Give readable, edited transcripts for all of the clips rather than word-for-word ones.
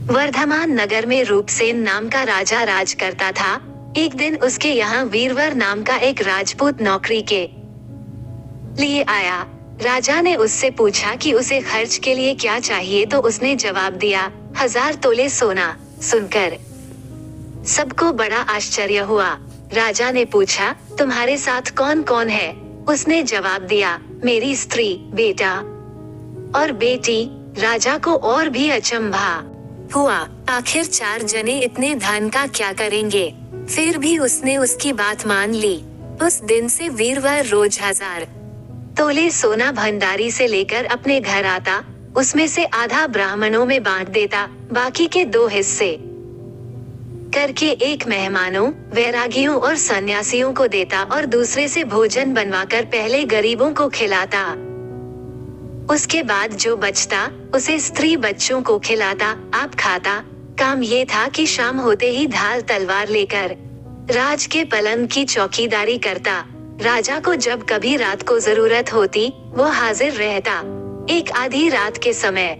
वर्धमान नगर में रूपसेन नाम का राजा राज करता था। एक दिन उसके यहाँ वीरवर नाम का एक राजपूत नौकरी के लिए आया। राजा ने उससे पूछा कि उसे खर्च के लिए क्या चाहिए, तो उसने जवाब दिया 1000 तोले सोना। सुनकर सबको बड़ा आश्चर्य हुआ। राजा ने पूछा, तुम्हारे साथ कौन कौन है? उसने जवाब दिया, मेरी स्त्री, बेटा और बेटी। राजा को और भी अचंभा हुआ। आखिर 4 जने इतने धन का क्या करेंगे? फिर भी उसने उसकी बात मान ली। उस दिन से वीरवर रोज 1000 तोले सोना भंडारी से लेकर अपने घर आता, उसमें से आधा ब्राह्मणों में बांट देता, बाकी के 2 हिस्से करके एक मेहमानों, वैरागियों और सन्यासियों को देता और दूसरे से भोजन बनवाकर पहले गरीबों को खिलाता। उसके बाद जो बचता उसे स्त्री बच्चों को खिलाता, आप खाता। काम ये था कि शाम होते ही ढाल तलवार लेकर राज के पलंग की चौकीदारी करता। राजा को जब कभी रात को जरूरत होती, वो हाजिर रहता। एक आधी रात के समय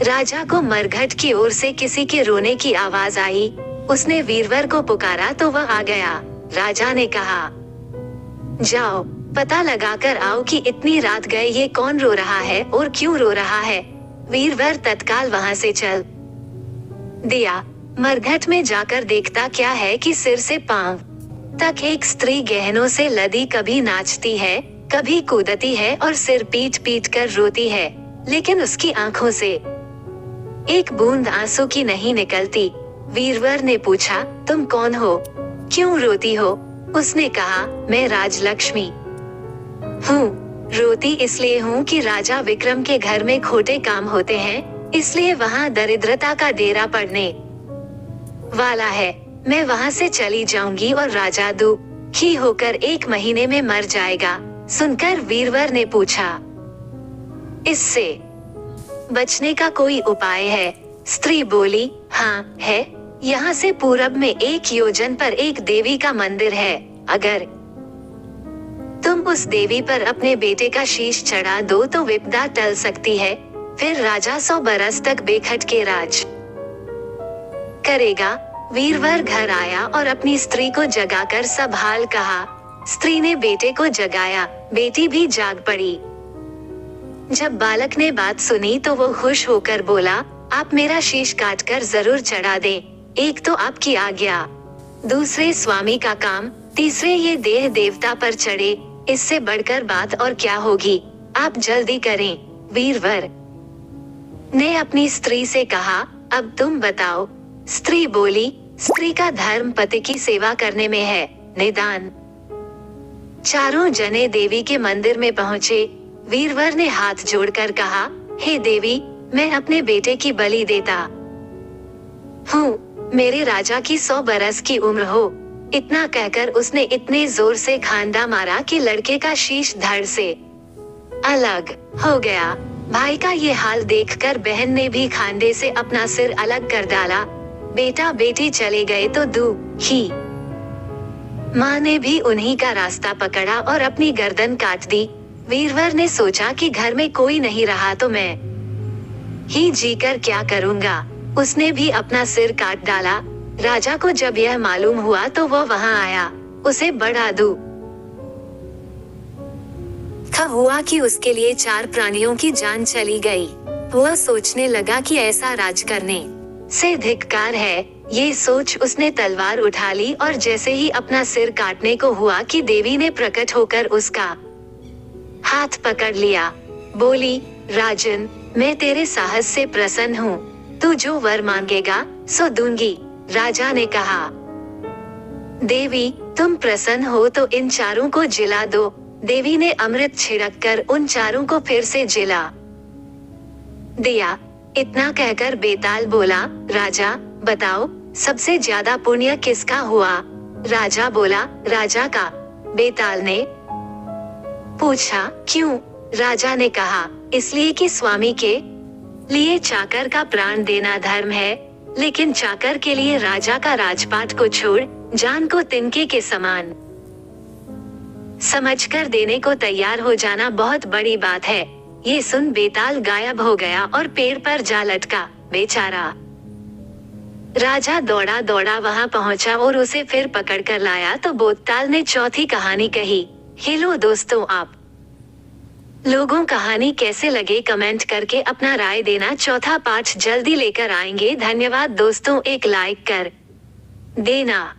राजा को मरघट की ओर से किसी के रोने की आवाज आई। उसने वीरवर को पुकारा तो वह आ गया। राजा ने कहा, जाओ पता लगाकर आओ कि इतनी रात गए ये कौन रो रहा है और क्यों रो रहा है। वीरवर तत्काल वहां से चल दिया। मरघट में जाकर देखता क्या है कि सिर से पांव तक एक स्त्री गहनों से लदी कभी नाचती है, कभी कूदती है और सिर पीट पीट कर रोती है, लेकिन उसकी आंखों से एक बूंद आंसू की नहीं निकलती। वीरवर ने पूछा, तुम कौन हो? क्यों रोती हो? उसने कहा, मैं राजलक्ष्मी हूँ। रोती इसलिए हूँ कि राजा विक्रम के घर में खोटे काम होते हैं, इसलिए वहाँ दरिद्रता का डेरा पड़ने वाला है। मैं वहाँ से चली जाऊंगी और राजा दुखी होकर 1 महीने में मर जाएगा। सुनकर वीरवर ने पूछा, इससे बचने का कोई उपाय है? स्त्री बोली, हाँ है। यहाँ से पूरब में 1 योजन पर एक देवी का मंदिर है। अगर तुम उस देवी पर अपने बेटे का शीश चढ़ा दो तो विपदा टल सकती है। फिर राजा 100 बरस तक बेखटके राज करेगा। वीरवर घर आया और अपनी स्त्री को जगाकर सब हाल कहा। स्त्री ने बेटे को जगाया, बेटी भी जाग पड़ी। जब बालक ने बात सुनी तो वो खुश होकर बोला, आप मेरा शीश काटकर जरूर चढ़ा दें। एक तो आपकी आज्ञा, दूसरे स्वामी का काम, तीसरे ये देह देवता पर चढ़े। इससे बढ़कर बात और क्या होगी? आप जल्दी करें। वीरवर ने अपनी स्त्री से कहा, अब तुम बताओ। स्त्री बोली, स्त्री का धर्म पति की सेवा करने में है, निदान। चारों जने देवी के मंदिर में पहुँचे। वीरवर ने हाथ जोड़कर कहा, हे देवी, मैं अपने बेटे की बलि देता हूँ। मेरे राजा की 100 बरस की उम्र हो। इतना कहकर उसने इतने जोर से खांडा मारा कि लड़के का शीश धड़ से अलग हो गया। भाई का ये हाल देखकर बहन ने भी खांडे से अपना सिर अलग कर डाला। बेटा बेटी चले गए तो दुखी माँ ने भी उन्हीं का रास्ता पकड़ा और अपनी गर्दन काट दी। वीरवर ने सोचा कि घर में कोई नहीं रहा तो मैं ही जीकर क्या करूँगा। उसने भी अपना सिर काट डाला। राजा को जब यह मालूम हुआ तो वो वहाँ आया। उसे बड़ा दुख हुआ कि उसके लिए 4 प्राणियों की जान चली गई। वह सोचने लगा कि ऐसा राज करने से धिक्कार है। ये सोच उसने तलवार उठा ली और जैसे ही अपना सिर काटने को हुआ कि देवी ने प्रकट होकर उसका हाथ पकड़ लिया। बोली, राजन, मैं तेरे साहस से प्रसन्न हूँ। तू जो वर मांगेगा सो दूंगी। राजा ने कहा, देवी, तुम प्रसन्न हो तो इन 4 को जिला दो। देवी ने अमृत छिड़ककर उन 4 को फिर से जिला दिया। इतना कहकर बेताल बोला, राजा बताओ, सबसे ज्यादा पुण्य किसका हुआ? राजा बोला, राजा का। बेताल ने पूछा, क्यों? राजा ने कहा, इसलिए कि स्वामी के लिए चाकर का प्राण देना धर्म है, लेकिन चाकर के लिए राजा का राजपाट को छोड़ जान को तिनके के समान समझकर देने को तैयार हो जाना बहुत बड़ी बात है। ये सुन बेताल गायब हो गया और पेड़ पर जा लटका। बेचारा। राजा दौड़ा दौड़ा वहां पहुंचा और उसे फिर पकड़ कर लाया तो बोतताल ने चौथी कहानी कही। हेलो दोस्तों, आप लोगों कहानी कैसे लगे कमेंट करके अपना राय देना। चौथा पार्ट जल्दी लेकर आएंगे। धन्यवाद दोस्तों, एक लाइक कर देना।